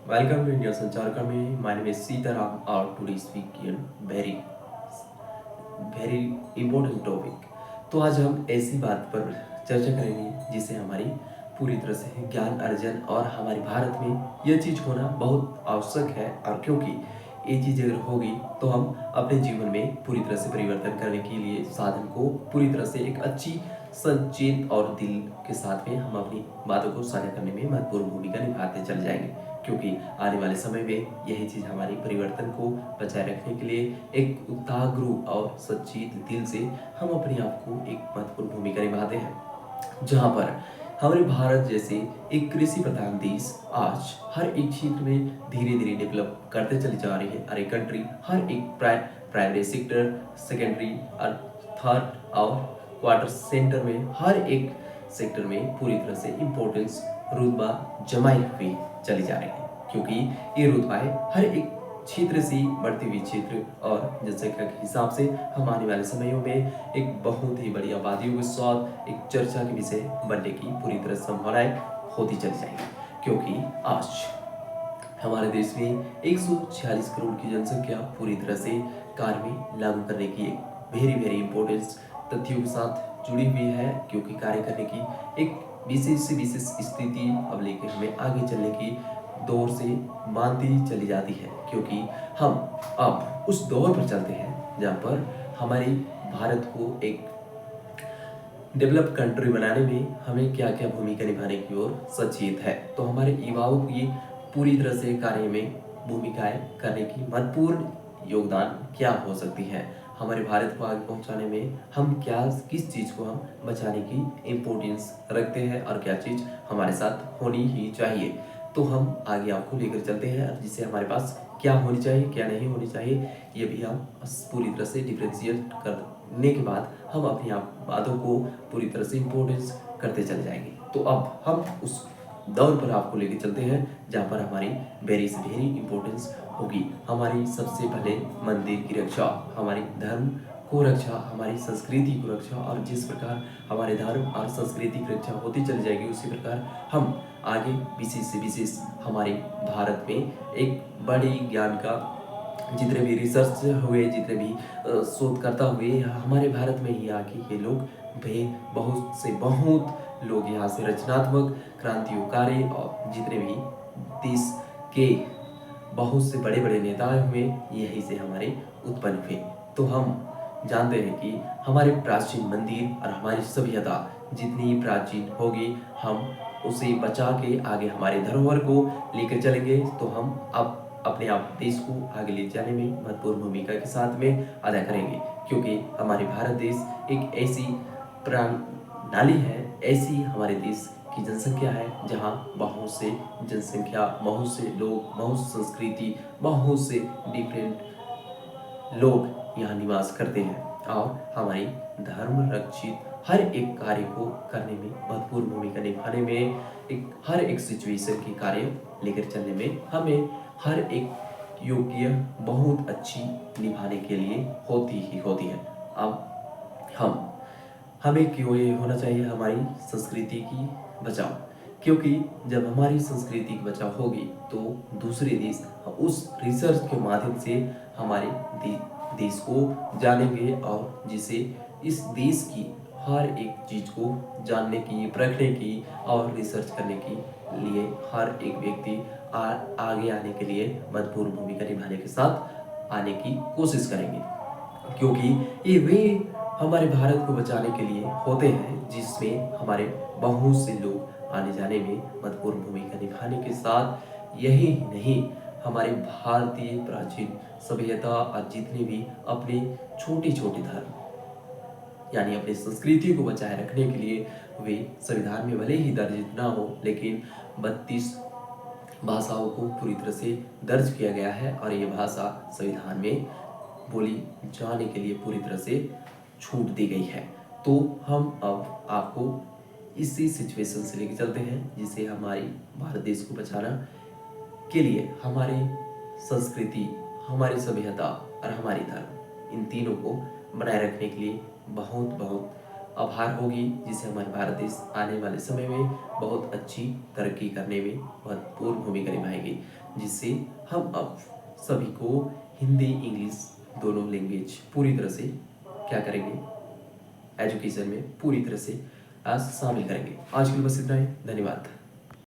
Welcome to India Sanchar Kami. My name is Sitaram. Our today speaking very important topic. तो आज हम ऐसी बात पर चर्चा करेंगे जिसे हमारी पूरी तरह से ज्ञान अर्जन और हमारे भारत में यह चीज़ होना बहुत आवश्यक है। और क्योंकि ये चीज़ अगर होगी तो हम अपने जीवन में पूरी तरह से परिवर्तन करने के लिए साधन को पूरी तरह से एक अच्छी संचेत और दिल के साथ में हम अपनी बातों को साझा करने में महत्वपूर्ण भूमिका निभाते चले जाएंगे, क्योंकि आने वाले समय में यही चीज़ हमारी परिवर्तन को बचाए रखने के लिए एक उताग्रु और सच्चित दिल से हम अपने आप को एक महत्वपूर्ण भूमिका निभाते हैं। जहाँ पर हमारे भारत जैसे एक कृषि प्रधान देश आज हर एक क्षेत्र में धीरे धीरे डेवलप करते चली जा रही है। और एक कंट्री हर एक प्राइमरी सेक्टर, सेकेंडरी और थर्ड और क्वार्टर सेंटर में हर एक सेक्टर में पूरी तरह से इम्पोर्टेंस रुतबा जमाई हुई चली जा रही है, क्योंकि ये रुतबाएं हर एक क्षेत्र से बढ़ती हुई क्षेत्र और जनसंख्या के हिसाब से हम आने वाले समयों में एक बहुत ही बड़ी आबादियों के साथ एक चर्चा के विषय बनने की पूरी तरह संभावनाएं होती चली जाएंगी। क्योंकि आज हमारे देश में 146 करोड़ की जनसंख्या पूरी तरह से कार्य में लागू करने की एक वेरी वेरी इंपॉर्टेंस तथ्यों के साथ जुड़ी हुई है, क्योंकि कार्य करने की एक विशेष से विशेष स्थिति अब लेकर हमें आगे चलने की दौर से मानती चली जाती है। क्योंकि हम अब उस दौर पर चलते हैं जहाँ पर हमारी भारत को एक डेवलप कंट्री बनाने में हमें क्या क्या भूमिका निभाने की ओर सचेत है। तो हमारे युवाओं की पूरी तरह से कार्य में भूमिकाएं करने की महत्वपूर्ण योगदान क्या हो सकती है, हमारे भारत को आगे पहुंचाने में हम क्या किस चीज़ को हम बचाने की इम्पोर्टेंस रखते हैं और क्या चीज़ हमारे साथ होनी ही चाहिए। तो हम आगे आपको लेकर चलते हैं जिससे हमारे पास क्या होनी चाहिए क्या नहीं होनी चाहिए ये भी हम पूरी तरह से डिफ्रेंशिएट करने के बाद हम अपनी आप बातों को पूरी तरह से इम्पोर्टेंस करते चले जाएंगे। तो अब हम उस दौर पर आपको लेके चलते हैं जहाँ पर हमारी वेरी से वेरी इंपॉर्टेंस होगी हमारी सबसे पहले मंदिर की रक्षा, हमारी धर्म को रक्षा, हमारी संस्कृति को रक्षा। और जिस प्रकार हमारे धर्म और संस्कृति की रक्षा होती चली जाएगी उसी प्रकार हम आगे विशेष से विशेष हमारे भारत में एक बड़ी ज्ञान का जितने भी रिसर्च हुए, जितने भी शोधकर्ता हुए हमारे भारत में ही आके ये लोग भाई बहुत से बहुत लोग यहाँ से रचनात्मक क्रांतिकारी और जितने भी देश के बहुत से बड़े बड़े नेता हुए यहीं से हमारे उत्पन्न हुए। तो हम जानते हैं कि हमारे प्राचीन मंदिर और हमारी सभ्यता जितनी प्राचीन होगी हम उसे बचा के आगे हमारे धरोहर को लेकर चलेंगे तो हम अब अपने आप देश को आगे ले जाने में महत्वपूर्ण भूमिका के साथ में अदा करेंगे। क्योंकि हमारे भारत देश एक ऐसी प्रणाली है, ऐसी हमारे देश की जनसंख्या है जहाँ बहुत से जनसंख्या, बहुत से लोग, बहुत संस्कृति, बहुत से डिफरेंट लोग यहाँ निवास करते हैं और हमारी धर्म रक्षित हर एक कार्य को करने में महत्वपूर्ण भूमिका निभाने में हर एक सिचुएशन की कार्य लेकर चलने में हमें हर एक योग्य बहुत अच्छी निभाने के लिए होती ही होती है। अब हमें क्यों ये होना चाहिए हमारी संस्कृति की बचाव, क्योंकि जब हमारी संस्कृति की बचाव होगी तो दूसरे देश उस रिसर्च के माध्यम से हमारे देश को जानेंगे और जिसे इस देश की हर एक चीज़ को जानने की, परखने की और रिसर्च करने के लिए हर एक व्यक्ति आगे आने के लिए महत्वपूर्ण भूमिका निभाने के साथ आने की कोशिश करेंगे। क्योंकि ये वे हमारे भारत को बचाने के लिए होते हैं जिसमें हमारे बहुत से लोग आने जाने में महत्वपूर्ण भूमिका निभाने के साथ यही नहीं हमारे भारतीय प्राचीन सभ्यता और जितने भी अपने छोटे छोटे धर्म यानी अपनी संस्कृति को बचाए रखने के लिए वे संविधान में भले ही दर्ज ना हो लेकिन 32 भाषाओं को पूरी तरह से दर्ज किया गया है और ये भाषा संविधान में बोली जाने के लिए पूरी तरह से छूट दी गई है। तो हम अब आपको इसी सिचुएशन से लेकर चलते हैं जिसे हमारी भारत देश को बचाना के लिए हमारी संस्कृति, हमारी सभ्यता और हमारी धर्म इन तीनों को बनाए रखने के लिए बहुत बहुत आभार होगी, जिससे हमारे भारत देश आने वाले समय में बहुत अच्छी तरक्की करने में महत्वपूर्ण भूमिका निभाएगी, जिससे हम अब सभी को हिंदी इंग्लिश दोनों लैंग्वेज पूरी तरह से क्या करेंगे, एजुकेशन में पूरी तरह से आज शामिल करेंगे। आज के लिए बस इतना ही, धन्यवाद।